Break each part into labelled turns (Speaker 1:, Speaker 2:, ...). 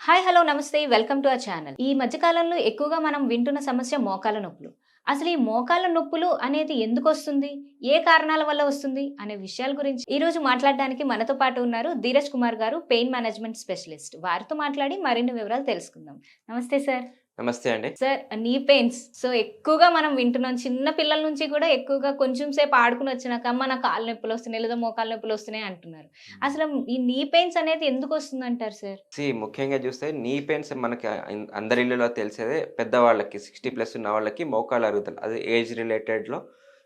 Speaker 1: Hi hello నమస్తే welcome to our channel. ఈ మధ్య కాలంలో ఎక్కువగా మనం వింటున్న సమస్య మోకాళ్ళ నొప్పులు. అసలు ఈ మోకాళ్ళ నొప్పులు అనేది ఎందుకు వస్తుంది? ఏ కారణాల వల్ల వస్తుంది? అనే విషయాల గురించి ఈ రోజు మాట్లాడడానికి మనతో పాటు ఉన్నారు ధీరజ్ కుమార్ గారు, పెయిన్ మేనేజ్మెంట్ స్పెషలిస్ట్. వారితో మాట్లాడి మరిన్ని వివరాలు తెలుసుకుందాం. నమస్తే సార్.
Speaker 2: నమస్తే అండి.
Speaker 1: సార్, నీ పెయిన్స్ ఎక్కువగా మనం వింటున్నాం. చిన్న పిల్లల నుంచి కూడా ఎక్కువగా కొంచెం సేపు ఆడుకొని వచ్చినాక అమ్మ నాకు కాళ్ళు నొప్పులొస్తున్నాయి లేదా మోకాళ్ళ నొప్పులొస్తున్నాయి అంటున్నారు. అసలు ఈ నీ పెయిన్స్ అనేది ఎందుకు వస్తుందంటారు సార్?
Speaker 2: ముఖ్యంగా చూస్తే నీ పెయిన్స్ మనకి అందరి ఇళ్లలో తెలిసేదే పెద్దవాళ్ళకి 60+ ఉన్న వాళ్ళకి మోకాళ్ళ అరుగుదల. అది ఏజ్ రిలేటెడ్‌లో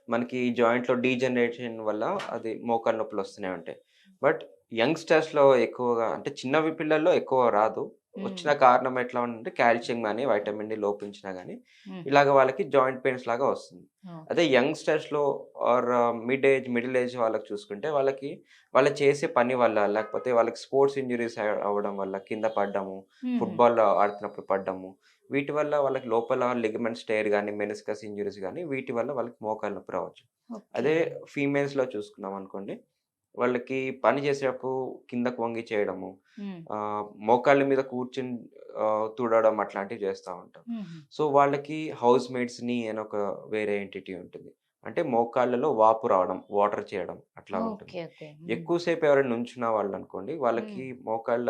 Speaker 2: మనకి జాయింట్‌లో డీజనరేషన్ వల్ల అది మోకాళ్ళ నొప్పులొస్తూనే ఉంటాయి. బట్ యంగ్‌స్టర్స్‌లో ఎక్కువగా అంటే పిల్లల్లో ఎక్కువ రాదు.
Speaker 1: హ్మ్.
Speaker 2: వచ్చిన కారణం ఎట్లా ఉందంటే కాల్షియం గాని, వైటమిన్ డి లోపించినా గాని
Speaker 1: హుహు.
Speaker 2: ఇలాగ వాళ్ళకి జాయింట్ పెయిన్స్ లాగా వస్తుంది. అదే
Speaker 1: ఓకే.
Speaker 2: యంగ్‌స్టర్స్‌లో ఆర్ మిడిల్ ఏజ్ వాళ్ళకి చూసుకుంటే వాళ్ళకి వాళ్ళు చేసే పని వల్ల, లేకపోతే వాళ్ళకి స్పోర్ట్స్ ఇంజ్యూరీస్ అవ్వడం వల్ల కింద పడ్డము,
Speaker 1: హుహు.
Speaker 2: ఫుట్‌బాల్ ఆడుతున్నప్పుడు పడ్డము, వీటి వల్ల వాళ్ళకి లోపల లిగమెంట్స్ టేర్ గాని, మెనిస్కస్ ఇంజ్యూరీస్ గాని వీటి వల్ల వాళ్ళకి మోకాళ్ళ నొప్పి రావచ్చు.
Speaker 1: ఓకే.
Speaker 2: అదే ఫీమేల్స్‌లో చూసుకున్నామనుకోండి, వాళ్ళకి పని చేసేటప్పుడు కిందకు వంగి చేయడము,
Speaker 1: హ్మ్.
Speaker 2: మోకాళ్ళ మీద కూర్చొని తుడవడం అట్లాంటివి చేస్తా ఉంటాం.
Speaker 1: హుహు.
Speaker 2: సో, వాళ్ళకి హౌస్ మేట్స్ నీ అని ఒక వేరే ఎంటిటీ ఉంటుంది. అంటే మోకాళ్ళలో వాపు రావడం, వాటర్ చేయడం అట్లా ఉంటుంది.
Speaker 1: ఓకే. ఓకే. హ్మ్.
Speaker 2: ఎక్కువ సేపు ఎవరైనా నుంచున్న వాళ్ళనుకోండి,
Speaker 1: హ్మ్.
Speaker 2: వాళ్ళకి మోకాళ్ళ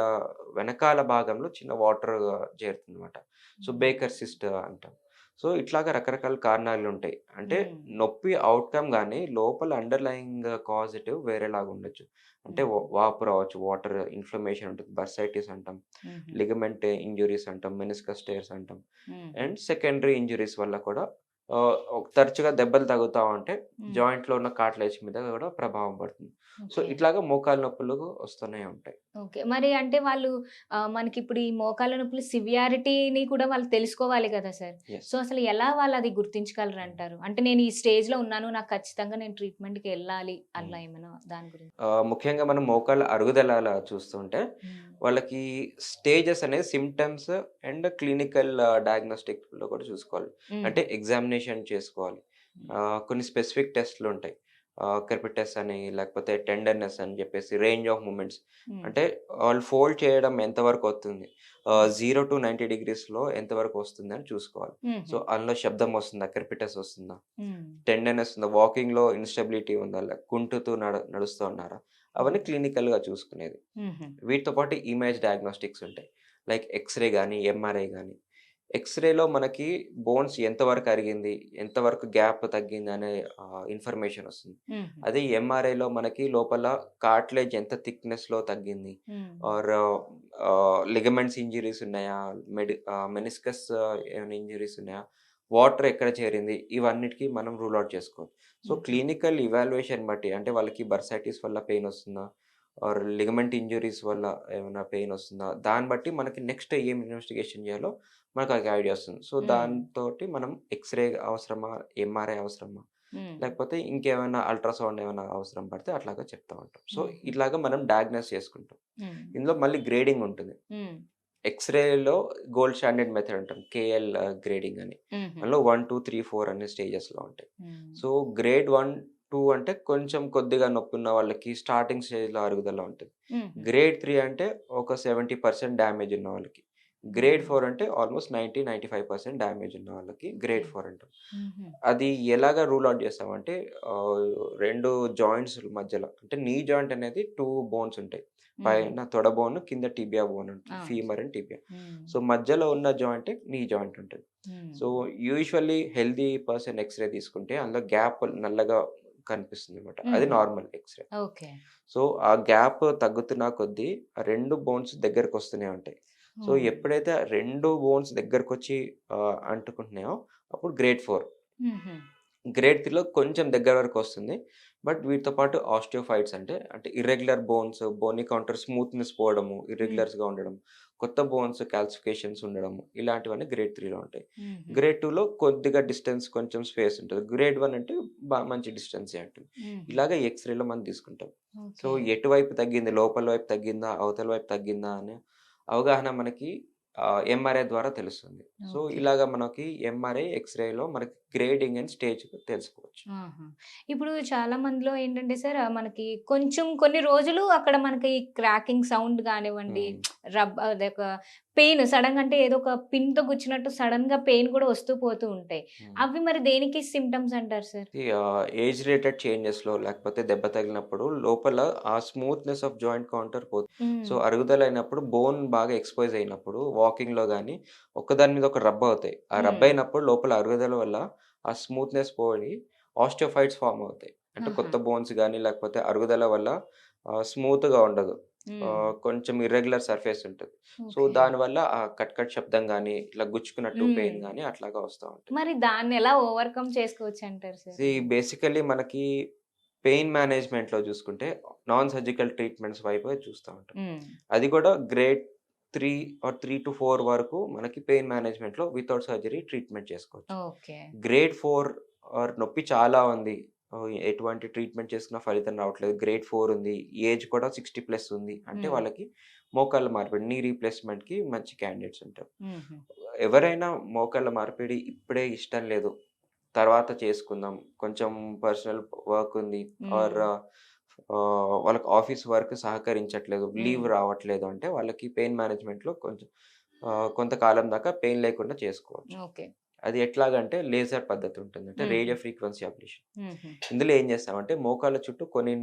Speaker 2: వెనకాల భాగంలో చిన్న వాటర్ చేరుతుందన్నమాట. సో,
Speaker 1: హ్మ్.
Speaker 2: బేకర్ సిస్ట్ అంటాం. సో, ఇట్లాగా రకరకాల కారణాలుంటాయి. అంటే
Speaker 1: హ్మ్.
Speaker 2: నొప్పి ఔట్‌కమ్ గాని లోపల అండర్‌లయింగ్ కాజిటివ్ వేరేలాగుండొచ్చు. అంటే
Speaker 1: హుహు.
Speaker 2: వాపు రావచ్చు, వాటర్ ఇన్‌ఫ్లమేషన్ ఉంటుంది. బర్సైటిస్ అంటాం.
Speaker 1: హుహు.
Speaker 2: లిగమెంట్ ఇంజ్యూరీస్ అంటాం. మెనిస్కస్ టేర్స్ అంటాం.
Speaker 1: హ్మ్.
Speaker 2: అండ్ సెకండరీ ఇంజ్యూరీస్ వల్ల కూడా తరచుగా దెబ్బలు తగులుతా ఉంటే
Speaker 1: హ్మ్.
Speaker 2: జాయింట్‌లో ఉన్న కార్టిలేజ్ మీద కూడా ప్రభావం పడుతుంది. So,
Speaker 1: okay.
Speaker 2: ఇట్లాగా మోకాళ్ళ నొప్పులు వస్తూనే ఉంటాయి.
Speaker 1: ఓకే. మరి అంటే వాళ్ళు మనకిప్పుడు ఈ మోకాళ్ళ నొప్పుల సివియారిటీని కూడా వాళ్ళు తెలుసుకోవాలి కదా సార్!
Speaker 2: యెస్.
Speaker 1: అసలు ఎలా వాళ్ళది గుర్తించగలరంటారు? అంటే నేను ఈ స్టేజ్‌లో ఉన్నాను. నాకు ఖచ్చితంగా నేను ట్రీట్‌మెంట్‌కెళ్ళాలి
Speaker 2: హ్మ్.
Speaker 1: అలా ఏమైనా దాని గురించి?
Speaker 2: ముఖ్యంగా మనం మోకాళ్ళ అరుగుదల అలా చూస్తుంటే,
Speaker 1: హ్మ్.
Speaker 2: వాళ్ళకి స్టేజెస్ అనేది సింప్టమ్స్ అండ్ క్లినికల్ డయాగ్నోస్టిక్‌లో కూడా చూసుకోవాలి.
Speaker 1: హుహు.
Speaker 2: అంటే ఎగ్జామినేషన్ చేసుకోవాలి.
Speaker 1: హ్మ్.
Speaker 2: కొన్ని స్పెసిఫిక్ టెస్ట్‌లుంటాయి. క్రెపిటస్ అని, లేకపోతే టెండర్‌నెస్ అని చెప్పేసి, రేంజ్ ఆఫ్ మూవ్‌మెంట్స్.
Speaker 1: హ్మ్.
Speaker 2: అంటే వాళ్ళు ఫోల్డ్ చేయడం ఎంతవరకు అవుతుంది?
Speaker 1: హ్మ్.
Speaker 2: 0-90 డిగ్రీస్‌లో ఎంతవరకు వస్తుందని చూసుకోవాలి. సో,
Speaker 1: హుహు.
Speaker 2: అందులో శబ్దం వస్తుందా? క్రెపిటస్ వస్తుందా?
Speaker 1: హ్మ్.
Speaker 2: టెండర్‌నెస్ ఉందా? వాకింగ్‌లో ఇన్‌స్టెబిలిటీ ఉందా? కుంటుతూ నడుస్తూ ఉన్నారా? అవన్నీ
Speaker 1: హ్మ్.
Speaker 2: క్లినికల్‌గా చూసుకునేది.
Speaker 1: హుహు.
Speaker 2: వీటితో పాటు ఇమేజ్ డయాగ్నోస్టిక్స్ ఉంటాయి. లైక్ ఎక్స్‌రే గాని, ఎంఆర్ఐ గాని. ఎక్స్‌రేలో మనకి బోన్స్ ఎంతవరకు అరిగింది? ఎంతవరకు గ్యాప్ తగ్గిందనే ఇన్ఫర్మేషన్ వస్తుంది.
Speaker 1: హుహు.
Speaker 2: అదే ఎంఆర్ఐలో మనకి లోపల కార్టిలేజ్ ఎంత థిక్‌నెస్‌లో తగ్గింది?
Speaker 1: హ్మ్.
Speaker 2: ఆర్ లిగమెంట్స్ ఇంజ్యూరీస్ ఉన్నాయా? మెనిస్కస్ ఏమైనా ఇంజ్యూరీస్ ఉన్నాయా? వాటర్ ఎక్కడ చేరింది? ఇవన్నిటికి మనం రూల్ ఔట్ చేసుకోవాలి. సో,
Speaker 1: హుహు.
Speaker 2: క్లినికల్ ఇవాల్యుయేషన్ బట్టి అంటే వాళ్ళకి బర్సైటిస్ వల్ల పెయిన్ వస్తుందా? ఆర్ లిగమెంట్ ఇంజ్యూరీస్ వల్ల ఏమైనా పెయిన్ వస్తుందా? దాన్ని బట్టి మనకి నెక్స్ట్ ఏం ఇన్వెస్టిగేషన్ చేయాలో మనకు ఒక ఐడియా వస్తుంది. సో,
Speaker 1: హ్మ్.
Speaker 2: దాంతోటి మనం ఎక్స్‌రే అవసరమా? ఎంఆర్ఐ అవసరమా?
Speaker 1: హ్మ్.
Speaker 2: లేకపోతే ఇంకేమైనా అల్ట్రాసౌండ్ ఏమైనా అవసరం పడితే అట్లాగా చెప్తా ఉంటాం. సో,
Speaker 1: హుహు.
Speaker 2: ఇట్లాగా మనం డయాగ్నోస్ చేసుకుంటాం.
Speaker 1: హ్మ్.
Speaker 2: ఇందులో మళ్ళీ గ్రేడింగ్ ఉంటుంది.
Speaker 1: హ్మ్.
Speaker 2: ఎక్స్‌రేలో గోల్డ్ స్టాండర్డ్ మెథడ్ అంటాం. కేఎల్ గ్రేడింగ్ అని.
Speaker 1: హుహు.
Speaker 2: అందులో 1, 2, 3, 4 అనే స్టేజెస్‌లో ఉంటాయి.
Speaker 1: హ్మ్.
Speaker 2: సో, గ్రేడ్ 1, 2 అంటే కొంచెం కొద్దిగా నొప్పున్న వాళ్ళకి స్టార్టింగ్ స్టేజ్‌లో అరుగుదల ఉంటుంది.
Speaker 1: హుహు.
Speaker 2: గ్రేడ్ 3 అంటే ఒక 70% డ్యామేజ్ ఉన్న వాళ్ళకి. గ్రేడ్
Speaker 1: హ్మ్.
Speaker 2: 4 అంటే ఆల్‌మోస్ట్ 95% డ్యామేజ్ ఉన్న వాళ్ళకి
Speaker 1: ఓకే.
Speaker 2: గ్రేడ్ 4 అంటాం.
Speaker 1: హుహు.
Speaker 2: అది ఎలాగా రూల్ ఔట్ చేస్తామంటే 2 జాయింట్స్ మధ్యలో అంటే నీ జాయింట్ అనేది 2 బోన్స్ ఉంటాయి.
Speaker 1: హ్మ్.
Speaker 2: పైన తొడ బోన్, కింద టిబియా బోన్ ఉంటుంది.
Speaker 1: అవును.
Speaker 2: Femur and tibia.
Speaker 1: Hmm.
Speaker 2: So, మధ్యలో ఉన్న జాయింటే నీ జాయింట్ ఉంటది.
Speaker 1: Hmm.
Speaker 2: So, usually healthy person x-ray తీసుకుంటే అందులో గ్యాప్ నల్లగా కనిపిస్తుందన్నమాట. అది
Speaker 1: హుహు.
Speaker 2: Normal x-ray.
Speaker 1: ఓకే.
Speaker 2: సో, ఆ గ్యాప్ తగ్గుతున్న కొద్దీ ఆ 2 బోన్స్ దగ్గరకొస్తూనే ఉంటాయి. So,
Speaker 1: oh!
Speaker 2: ఎప్పుడైతే ఆ 2 బోన్స్ దగ్గరకొచ్చి అంటుకుంటున్నాయో అప్పుడు గ్రేడ్ 4.
Speaker 1: హుహు.
Speaker 2: గ్రేడ్ 3లో కొంచెం దగ్గర వరకొస్తుంది. బట్ వీటితో పాటు ఆస్టియోఫైట్స్ అంటే irregular bones, Boney counter smoothness పోవడము,
Speaker 1: హ్మ్.
Speaker 2: ఇర్రెగ్యులర్స్‌గా ఉండడం, కొత్త బోన్స్ కాల్సిఫికేషన్స్ ఉండడము, ఇలాంటివన్నీ గ్రేడ్ 3లో ఉంటాయి.
Speaker 1: హుహు.
Speaker 2: గ్రేడ్ 2లో కొద్దిగా డిస్టెన్స్ కొంచెం స్పేస్ ఉంటది. గ్రేడ్ 1 అంటే మంచి డిస్టెన్సే ఉంటుంది.
Speaker 1: హుహు.
Speaker 2: ఇలాగ ఎక్స్‌రేలో మనం తీసుకుంటాం. So,
Speaker 1: okay.
Speaker 2: ఎటువైపు తగ్గింది, లోపల వైపు తగ్గిందా, అవతల వైపు తగ్గిందా అనే అవగాహన మనకి ఎంఆర్ఐ ద్వారా తెలుస్తుంది. So,
Speaker 1: okay.
Speaker 2: ఇలాగ మనకి ఎంఆర్ఐ, ఎక్స్‌రేలో మనకి గ్రేడింగ్ అండ్ స్టేజ్ తెలుసుకోవచ్చు.
Speaker 1: ఆహా! ఇప్పుడు చాలా మందిలో ఏంటంటే సార్ మనకి కొంచెం కొన్ని రోజులు అక్కడ మనకి క్రాకింగ్ సౌండ్ గానివ్వండి,
Speaker 2: హ్మ్.
Speaker 1: అదొక పెయిన్ సడెన్‌గా అంటే ఏదో ఒక పిన్‌తో గుచ్చినట్టు సడెన్‌గా పెయిన్ కూడా వస్తూ పోతూ ఉంటాయి.
Speaker 2: హ్మ్.
Speaker 1: అవి మరి దేనికి సింప్టమ్స్ అంటారు సార్?
Speaker 2: ఏజ్ రిలేటెడ్ చేంజెస్‌లో లేకపోతే దెబ్బ తగిలినప్పుడు లోపల ఆ స్మూత్‌నెస్ ఆఫ్ జాయింట్ కౌంటర్ పోతుంది. సో,
Speaker 1: హ్మ్.
Speaker 2: అరుగుదల అయినప్పుడు బోన్ బాగా ఎక్స్‌పోజ్ అయినప్పుడు వాకింగ్‌లో గాని ఒకదాని మీద ఒకటి రబ్ అవుతాయి. ఆ రబ్
Speaker 1: హ్మ్.
Speaker 2: అయినప్పుడు లోపల అరుగుదల వల్ల ఆ స్మూత్‌నెస్ పోయి ఆస్టియోఫైట్స్ ఫార్మ్ అవుతాయి. అంటే
Speaker 1: ఆహా!
Speaker 2: కొత్త బోన్స్ గాని లేకపోతే అరుగుదల వల్ల స్మూత్‌గా ఉండదు.
Speaker 1: హ్మ్.
Speaker 2: కొంచెం ఇర్రెగ్యులర్ సర్ఫేస్ ఉంటది. So,
Speaker 1: okay.
Speaker 2: దానివల్ల ఆ కట్ కట్ శబ్దం గాని, ఇట్లా గుచ్చుకున్నట్టు
Speaker 1: హ్మ్.
Speaker 2: పెయిన్ గాని అట్లాగా వస్తా ఉంటాయి.
Speaker 1: మరి దాన్నెలా ఓవర్‌కమ్ చేసుకోవచ్చంటారు సార్?
Speaker 2: బేసికల్లీ మనకి పెయిన్ మేనేజ్‌మెంట్‌లో చూసుకుంటే, నాన్ సర్జికల్ ట్రీట్మెంట్స్ వైపే చూస్తా ఉంటాం.
Speaker 1: హ్మ్.
Speaker 2: అది కూడా గ్రేడ్ 3 ఆర్ 3-4 వరకు మనకి పెయిన్ మేనేజ్‌మెంట్‌లో వితౌట్ సర్జరీ ట్రీట్మెంట్ చేసుకోవచ్చు.
Speaker 1: ఓకే.
Speaker 2: గ్రేడ్ 4 ఆర్ నొప్పి చాలా ఉంది. ఎటువంటి ట్రీట్మెంట్ చేసినా ఫలితం రావట్లేదు. గ్రేడ్ 4 ఉంది. ఏజ్ కూడా 60 ప్లస్ ఉంది. అంటే
Speaker 1: హ్మ్.
Speaker 2: వాళ్ళకి మోకాళ్ళ మార్పిడి, నీ రీప్లేస్‌మెంట్‌కి మంచి క్యాండిడేట్స్ ఉంటారు.
Speaker 1: హుహు.
Speaker 2: ఎవరైనా మోకాళ్ళ మార్పిడి ఇప్పుడే ఇష్టం లేదు, తర్వాత చేసుకుందాం, కొంచెం పర్సనల్ వర్క్ ఉంది ఆర్
Speaker 1: హ్మ్.
Speaker 2: వాళ్ళకి ఆఫీస్ వర్క్ సహకరించట్లేదు, లీవ్
Speaker 1: హ్మ్.
Speaker 2: రావట్లేదు అంటే వాళ్ళకి పెయిన్ మేనేజ్‌మెంట్‌లో కొంచెం కొంతకాలం దాకా పెయిన్ లేకుండా చేసుకోవచ్చు.
Speaker 1: ఓకే.
Speaker 2: అది ఎట్లాగంటే లేజర్ పద్ధతి ఉంటుంది. అంటే
Speaker 1: హుహు.
Speaker 2: Radio frequency ablation.
Speaker 1: హుహు.
Speaker 2: ఇందులో ఏం చేస్తామంటే మోకాళ్ళ చుట్టూ కొన్ని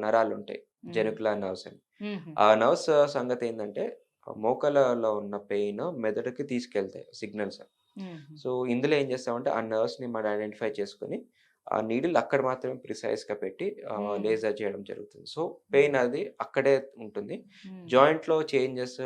Speaker 2: నరాలుంటాయి.
Speaker 1: హ్మ్.
Speaker 2: జెనికులర్ నర్వ్స్ అని.
Speaker 1: హుహు.
Speaker 2: ఆ నర్వ్స్ సంగతేందంటే మోకాళ్ళలో ఉన్న పెయిన్ మెదడుకి తీసుకెళ్తాయి సిగ్నల్స్.
Speaker 1: హుహు.
Speaker 2: సో, ఇందులో ఏం చేస్తామంటే ఆ నర్వ్స్‌ని మనం ఐడెంటిఫై చేసుకొని, ఆ నీడిల్ అక్కడ మాత్రమే ప్రిసైజ్‌గా పెట్టి
Speaker 1: హ్మ్.
Speaker 2: లేజర్ చేయడం జరుగుతుంది. సో,
Speaker 1: హ్మ్.
Speaker 2: పెయిన్ అది అక్కడే ఉంటుంది.
Speaker 1: హ్మ్.
Speaker 2: జాయింట్‌లో చేంజెస్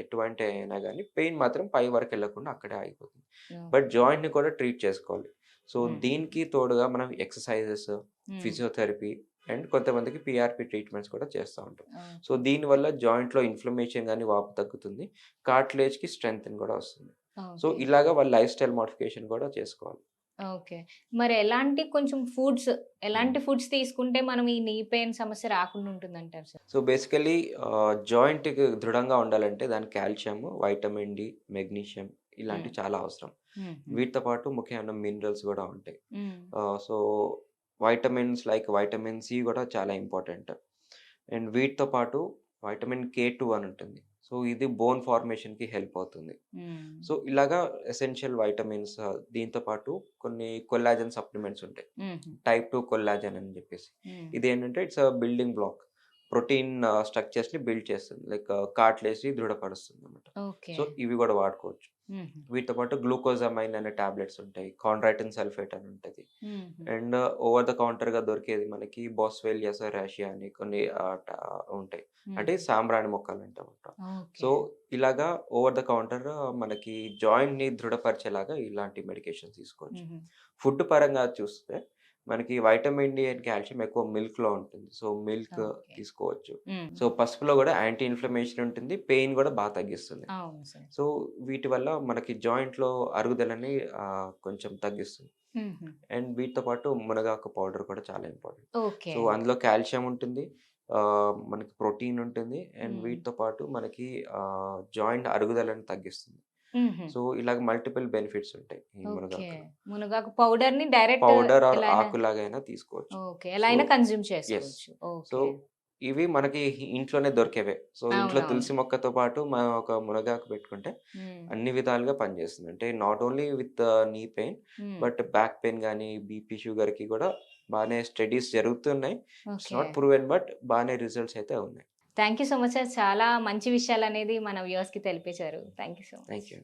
Speaker 2: ఎటువంటివి అయినా గానీ పెయిన్ మాత్రం పై వరకెళ్ళకుండా అక్కడే ఆగిపోతుంది. But
Speaker 1: okay.
Speaker 2: జాయింట్‌ని కూడా ట్రీట్ చేసుకోవాలి. సో,
Speaker 1: హ్మ్.
Speaker 2: దీనికి తోడుగా మనం ఎక్సర్‌సైజెస్,
Speaker 1: హ్మ్.
Speaker 2: ఫిజియోథెరపీ అండ్ కొంతమందికి పీఆర్‌పీ ట్రీట్మెంట్స్ కూడా చేస్తా ఉంటాం. So,
Speaker 1: okay.
Speaker 2: దీనివల్ల జాయింట్‌లో ఇన్‌ఫ్లమేషన్ గాని, వాపు తగ్గుతుంది. కార్టిలేజ్‌కి స్ట్రెంథెన్ కూడా వస్తుంది. So,
Speaker 1: okay.
Speaker 2: ఇలాగ వాళ్ళ లైఫ్ స్టైల్ మోడిఫికేషన్ కూడా చేసుకోవాలి.
Speaker 1: ఓకే. మరి ఎలాంటి కొంచెం
Speaker 2: హ్మ్.
Speaker 1: ఎలాంటి ఫుడ్స్ తీసుకుంటే మనం ఈ నీ పెయిన్ సమస్య రాకుండా ఉంటుందంటారు సార్?
Speaker 2: సో, బేసికల్లీ జాయింట్‌కి దృఢంగా ఉండాలంటే దానికి కాల్షియం, వైటమిన్ డి, మెగ్నీషియం
Speaker 1: హ్మ్.
Speaker 2: ఇలాంటివి చాలా అవసరం.
Speaker 1: హుహు.
Speaker 2: వీటితో పాటు ముఖ్యమైన మినరల్స్ గూడా ఉంటాయి.
Speaker 1: Hmm.
Speaker 2: So, vitamins like vitamin C గూడా చాలా ఇంపార్టెంట్. అండ్ వీటితో పాటు వైటమిన్ కే2 అని ఉంటుంది. సో, ఇది బోన్ ఫార్మేషన్‌కి హెల్ప్ అవుతుంది.
Speaker 1: హ్మ్.
Speaker 2: సో, ఇలాగా ఎసెన్షియల్ వైటమిన్స్ దీంతో పాటు కొన్ని కొల్లాజెన్ సప్లిమెంట్స్ ఉంటాయి.
Speaker 1: హుహు.
Speaker 2: టైప్ 2 కొల్లాజెన్ అని జెప్పేసి.
Speaker 1: హ్మ్.
Speaker 2: ఇదేంటంటే it's a building block. Protein స్ట్రక్చర్స్‌ని బిల్డ్ చేస్తుంది. లైక్ కార్టిలేజ్‌ని దృఢపరుస్తుందన్నమాట.
Speaker 1: ఓకే.
Speaker 2: సో, ఇవి గూడా వాడుకోవచ్చు.
Speaker 1: హుహు.
Speaker 2: వీటితో పాటు గ్లూకోజమైన్ అనే టాబ్లెట్స్ ఉంటాయి. కాండ్రైటిన్ సల్ఫేట్ అని ఉంటది.
Speaker 1: హుహు.
Speaker 2: అండ్ ఓవర్ ద కౌంటర్‌గా దొరికేది మనకి బోస్వెల్లియా సెరాషియా అని కొన్ని ఉంటాయి. అంటే
Speaker 1: హుహు.
Speaker 2: సాంబ్రాణి మొక్కలంటామట. So,
Speaker 1: okay.
Speaker 2: ఇలాగా ఓవర్ ద కౌంటర్ మనకి జాయింట్‌ని దృఢపరిచేలాగా ఇలాంటి మెడికేషన్స్ తీసుకోవచ్చు.
Speaker 1: హుహు.
Speaker 2: ఫుడ్ పరంగా చూస్తే మనకి వైటమిన్ డి అండ్ కాల్షియం ఎక్కువ మిల్క్‌లో ఉంటుంది. So, milk
Speaker 1: okay.
Speaker 2: తీసుకోవచ్చు.
Speaker 1: హ్మ్.
Speaker 2: సో, పసుపులో గూడా యాంటీ ఇన్‌ఫ్లమేషన్ ఉంటుంది. పెయిన్ గూడా తగ్గిస్తుంది.
Speaker 1: అవును సార్.
Speaker 2: సో, వీటి వల్ల మనకి జాయింట్‌లో అరుగుదలని కొంచెం తగ్గిస్తుంది.
Speaker 1: హుహు.
Speaker 2: అండ్ వీటితో పాటు మునగాకు పౌడర్ కూడా చాలా ఇంపార్టెంట్.
Speaker 1: ఓకే.
Speaker 2: సో, అందులో కాల్షియం ఉంటుంది. మనకి ప్రోటీన్ ఉంటుంది. అండ్
Speaker 1: హ్మ్.
Speaker 2: వీటితో పాటు మనకి జాయింట్ అరుగుదలను తగ్గిస్తుంది.
Speaker 1: హుహు.
Speaker 2: సో, ఇలాగ మల్టిపుల్ బెనిఫిట్స్ ఉంటాయి ఈ
Speaker 1: ఓకే.
Speaker 2: మునగాకులో.
Speaker 1: మునగాకు పౌడర్‌ని డైరెక్ట్
Speaker 2: పౌడర్ ఆర్
Speaker 1: ఎలా అయినా
Speaker 2: ఆకులాగైనా తీసుకోవచ్చు.
Speaker 1: ఓకే. ఎలా
Speaker 2: సో,
Speaker 1: అయినా కన్జ్యూమ్
Speaker 2: యెస్.
Speaker 1: చేసుకోవచ్చు.
Speaker 2: So,
Speaker 1: okay.
Speaker 2: ఇవి మనకి ఇంట్లోనే దొరికేవే. సో, ఇంట్లో
Speaker 1: అవునవును.
Speaker 2: తులసి మొక్కతో పాటు మనం ఒక మునగాకు పెట్టుకుంటే
Speaker 1: హ్మ్.
Speaker 2: అన్ని విధాలుగా పనిచేస్తుంది. అంటే not only with knee pain,
Speaker 1: hmm.
Speaker 2: But back pain గాని, బీపీ, షుగర్‌కి కూడా బానే స్టడీస్ జరుగుతున్నాయి. It's
Speaker 1: okay.
Speaker 2: Not proven but బానే రిజల్ట్స్ అయితే ఉన్నాయి.
Speaker 1: Thank you so much sir. చాలా మంచి విషయాలనేది మన వ్యూవర్స్‌కి తెలిపేశారు. Thank you so much.
Speaker 2: Thank you.